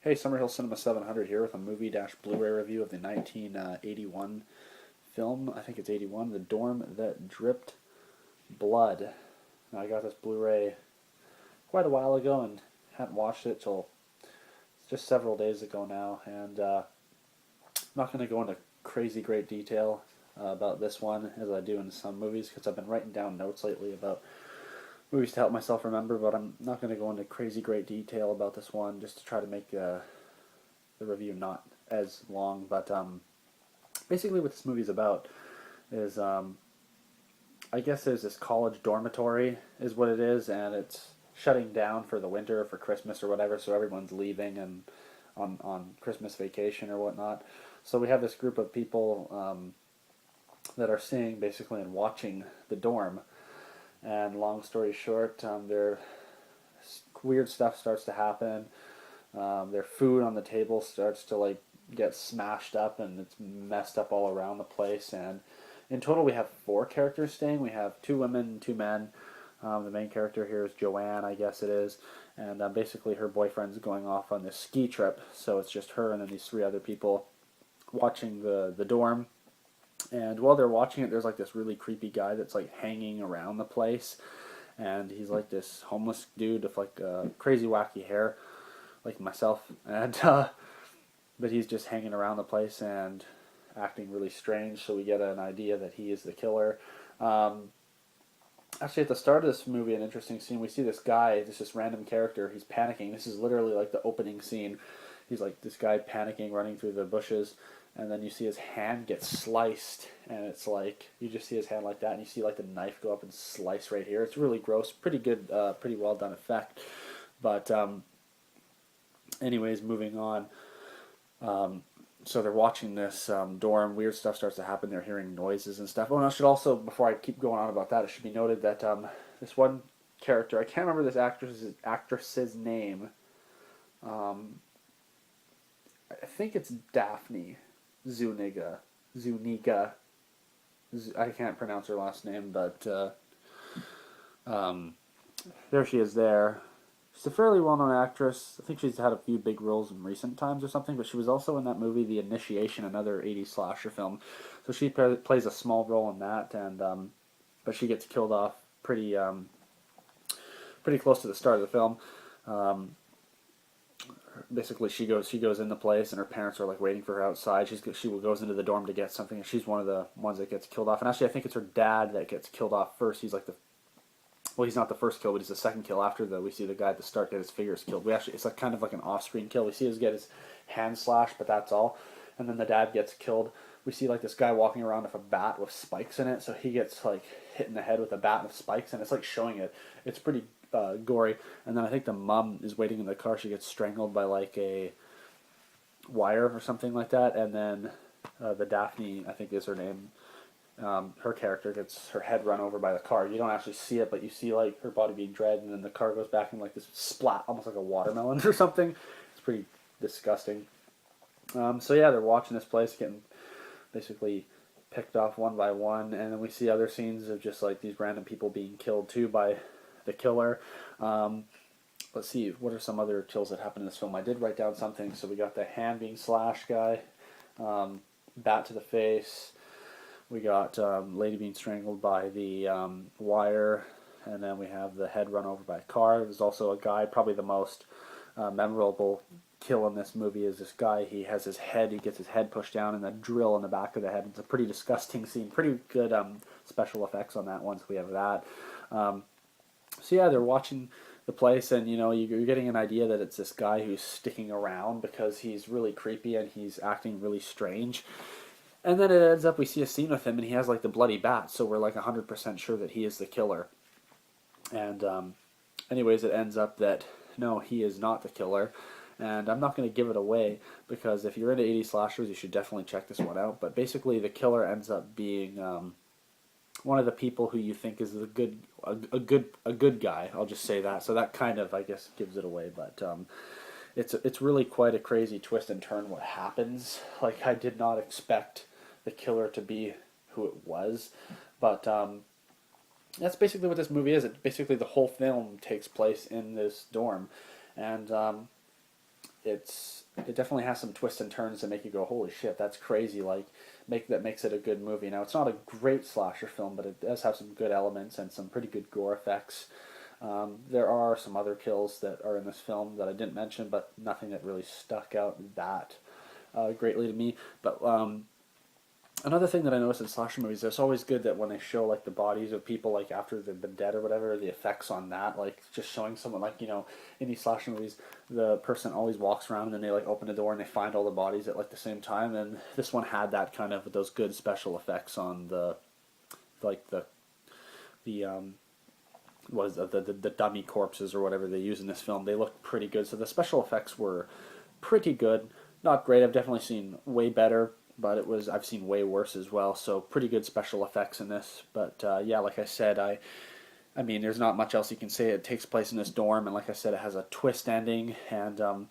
Hey, Summerhill Cinema 700 here with a movie-Blu-ray review of the 1981 film. I think it's 81, The Dorm That Dripped Blood. Now, I got this Blu-ray quite a while ago and hadn't watched it till just several days ago now. And I'm not going to go into crazy great detail about this one as I do in some movies because I've been writing down notes lately about movies to help myself remember, but I'm not going to go into crazy great detail about this one just to try to make the review not as long. But basically, what this movie's about is I guess there's this college dormitory, is what it is, and it's shutting down for the winter, for Christmas or whatever, so everyone's leaving and on Christmas vacation or whatnot. So we have this group of people that are seeing basically and watching the dorm. And long story short, their weird stuff starts to happen. Their food on the table starts to like get smashed up and it's messed up all around the place. And in total, we have four characters staying. We have two women and two men. The main character here is Joanne, I guess it is, and basically her boyfriend's going off on this ski trip. So it's just her and then these three other people watching the dorm. And while they're watching it, there's like this really creepy guy that's like hanging around the place, and he's like this homeless dude with like crazy wacky hair, like myself, and but he's just hanging around the place and acting really strange. So we get an idea that he is the killer. Um, Actually, at the start of this movie, an interesting scene, we see this guy, this random character. He's panicking. This is literally like the opening scene. He's like this guy panicking, running through the bushes, and then you see his hand get sliced, and it's like you just see his hand like that, and you see like the knife go up and slice right here. It's really gross, pretty good, pretty well done effect. But anyways, moving on. So they're watching this dorm. Weird stuff starts to happen. They're hearing noises and stuff. Oh, and I should also, before I keep going on about that, it should be noted that this one character, I can't remember this actress's name. Um, I think it's Daphne Zuniga. I can't pronounce her last name, but um, there she is there. She's a fairly well-known actress. I think she's had a few big roles in recent times or something, but she was also in that movie, The Initiation, another '80s slasher film. So she plays a small role in that, and but she gets killed off pretty close to the start of the film. Um, Basically, she goes in the place, and her parents are like waiting for her outside. She goes into the dorm to get something, and she's one of the ones that gets killed off. And actually, I think it's her dad that gets killed off first. He's like the well, he's not the first kill, but he's the second kill after we see the guy at the start get his fingers killed. It's like kind of like an off-screen kill. We see him get his hand slashed, but that's all. And then the dad gets killed. We see like this guy walking around with a bat with spikes in it, so he gets like hit in the head with a bat with spikes, and it's like showing it. It's pretty gory. And then I think the mom is waiting in the car. She gets strangled by like a wire or something like that, and then the Daphne, I think is her name, her character gets her head run over by the car. You don't actually see it, but you see like her body being dragged, and then the car goes back in like this splat, almost like a watermelon or something. It's pretty disgusting. So yeah, they're watching this place getting basically picked off one by one, and then we see other scenes of just like these random people being killed too by the killer. Um, let's see, what are some other kills that happen in this film? I did write down something. So we got the hand being slashed guy, bat to the face. We got lady being strangled by the wire, and then we have the head run over by a car. There's also a guy, probably the most memorable kill in this movie is this guy. He gets his head pushed down and a drill in the back of the head. It's a pretty disgusting scene. Pretty good special effects on that one, so we have that. So yeah, they're watching the place, and you're getting an idea that it's this guy who's sticking around because he's really creepy and he's acting really strange. And then it ends up we see a scene with him, and he has like the bloody bat, so we're like 100% sure that he is the killer. And anyways, it ends up that no, he is not the killer. And I'm not going to give it away because if you're into '80s slashers, you should definitely check this one out. But basically, the killer ends up being one of the people who you think is a good guy. I'll just say that. So that kind of, I guess, gives it away. But it's really quite a crazy twist and turn what happens. Like I did not expect the killer to be who it was, but that's basically what this movie is. Basically the whole film takes place in this dorm, and it definitely has some twists and turns that make you go, holy shit, that's crazy. Like makes it a good movie. Now it's not a great slasher film, but it does have some good elements and some pretty good gore effects. There are some other kills that are in this film that I didn't mention, but nothing that really stuck out that greatly to me. But another thing that I noticed in slasher movies, it's always good that when they show like the bodies of people like after they've been dead or whatever, the effects on that, like just showing someone like in these slasher movies, the person always walks around and then they like open the door and they find all the bodies at like the same time, and this one had that kind of those good special effects on the like the was the dummy corpses or whatever they use in this film. They looked pretty good, so the special effects were pretty good. Not great. I've definitely seen way better, but I've seen way worse as well. So pretty good special effects in this. But yeah, like I said, I mean, there's not much else you can say. It takes place in this dorm, and like I said, it has a twist ending, and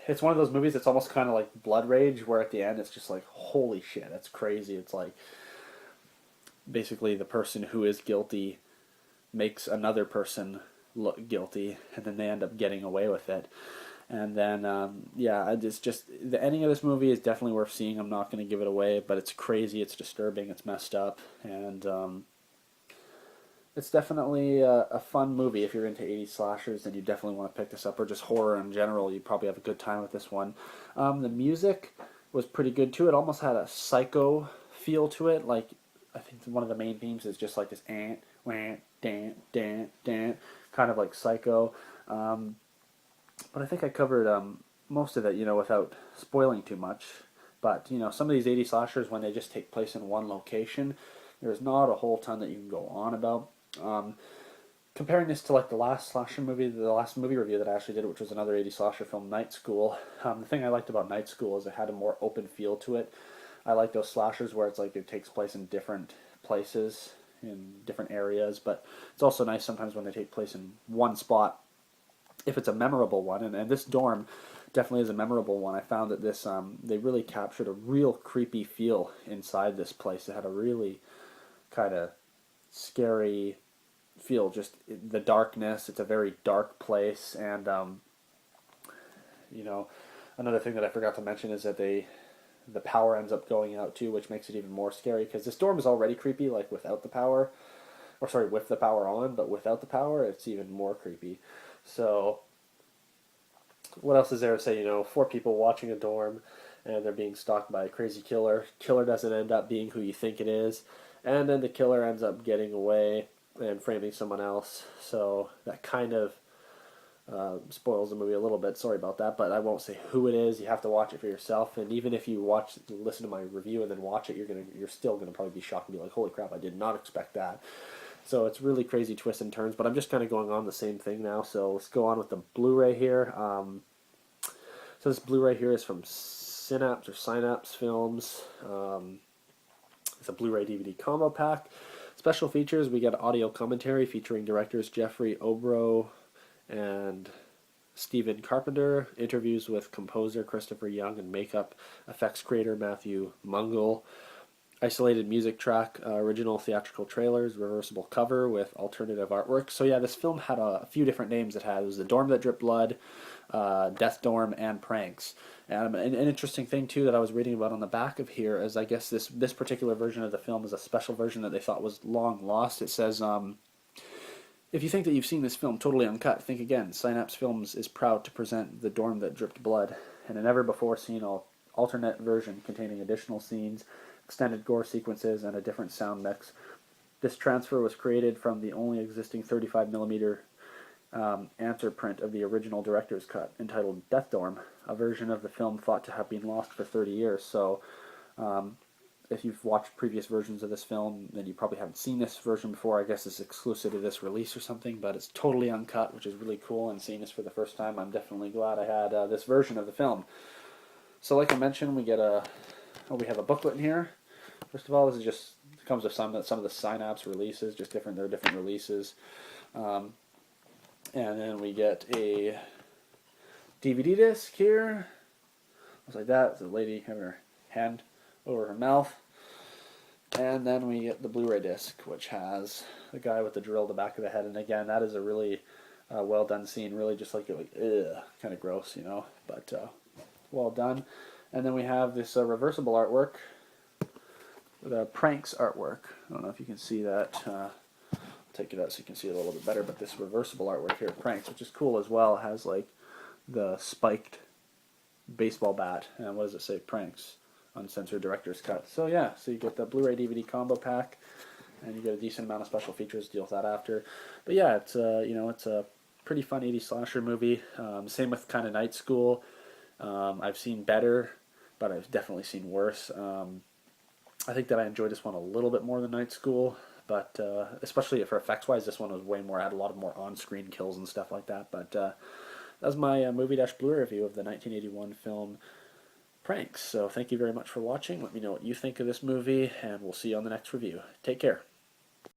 it's one of those movies that's almost kind of like Blood Rage, where at the end it's just like, holy shit, that's crazy. It's like basically the person who is guilty makes another person look guilty, and then they end up getting away with it. And then, yeah, it's just the ending of this movie is definitely worth seeing. I'm not going to give it away, but it's crazy, it's disturbing, it's messed up, and it's definitely a fun movie. If you're into 80s slashers, then you definitely want to pick this up, or just horror in general. You probably have a good time with this one. The music was pretty good too. It almost had a Psycho feel to it. Like I think one of the main themes is just like this ant, want, dan, dan, dan, kind of like Psycho. But I think I covered most of it, without spoiling too much. But some of these 80s slashers, when they just take place in one location, there's not a whole ton that you can go on about. Comparing this to like the last slasher movie, the last movie review that I actually did, which was another 80s slasher film, Night School. The thing I liked about Night School is it had a more open feel to it. I like those slashers where it's like it takes place in different places, in different areas, but it's also nice sometimes when they take place in one spot, if it's a memorable one. And this dorm definitely is a memorable one. I found that this they really captured a real creepy feel inside this place. It had a really kind of scary feel, just the darkness. It's a very dark place, and another thing that I forgot to mention is that the power ends up going out too, which makes it even more scary, because this dorm is already creepy, like without the power, or sorry, with the power on, but without the power, it's even more creepy. So, what else is there to say? 4 people watching a dorm, and they're being stalked by a crazy killer. Killer doesn't end up being who you think it is, and then the killer ends up getting away and framing someone else. So that kind of spoils the movie a little bit. Sorry about that, but I won't say who it is. You have to watch it for yourself. And even if you listen to my review and then watch it, you're still gonna probably be shocked and be like, "Holy crap! I did not expect that." So it's really crazy twists and turns. But I'm just kind of going on the same thing now. So let's go on with the Blu-ray here. So this Blu-ray here is from Synapse Films. It's a Blu-ray DVD combo pack. Special features: we get audio commentary featuring directors Jeffrey Obro and Stephen Carpenter, interviews with composer Christopher Young and makeup effects creator Matthew Mungle, isolated music track, original theatrical trailers, reversible cover with alternative artwork. So yeah, this film had a few different names. It was The Dorm That Dripped Blood, Death Dorm, and Pranks. And an interesting thing too that I was reading about on the back of here is I guess this particular version of the film is a special version that they thought was long lost. It says, if you think that you've seen this film totally uncut, think again. Synapse Films is proud to present The Dorm That Dripped Blood, and a never-before-seen alternate version containing additional scenes, extended gore sequences, and a different sound mix. This transfer was created from the only existing 35mm answer print of the original director's cut, entitled Death Dorm, a version of the film thought to have been lost for 30 years. So, if you've watched previous versions of this film, then you probably haven't seen this version before. I guess it's exclusive to this release or something, but it's totally uncut, which is really cool. And seeing this for the first time, I'm definitely glad I had this version of the film. So, like I mentioned, we have a booklet in here. First of all, this comes with some of the Synapse releases, they're different releases. And then we get a DVD disc here. Looks like that. It's a lady having her hand over her mouth. And then we get the Blu-ray disc, which has the guy with the drill in the back of the head. And again, that is a really well done scene. Really just like ugh, kind of gross, you know, but well done. And then we have this reversible artwork, the Pranks artwork. I don't know if you can see that. I'll take it out so you can see it a little bit better. But this reversible artwork here, Pranks, which is cool as well, has like the spiked baseball bat. And what does it say? Pranks. Uncensored director's cut. So yeah, so you get the Blu-ray DVD combo pack, and you get a decent amount of special features. Deal with that after. But yeah, it's it's a pretty fun 80s slasher movie. Same with kind of Night School. I've seen better, but I've definitely seen worse. I think that I enjoyed this one a little bit more than Night School, but especially for effects wise, this one was way more. Had a lot of more on-screen kills and stuff like that. But that's my movie dash Blu-ray review of the 1981 film Pranks. So thank you very much for watching. Let me know what you think of this movie, and we'll see you on the next review. Take care.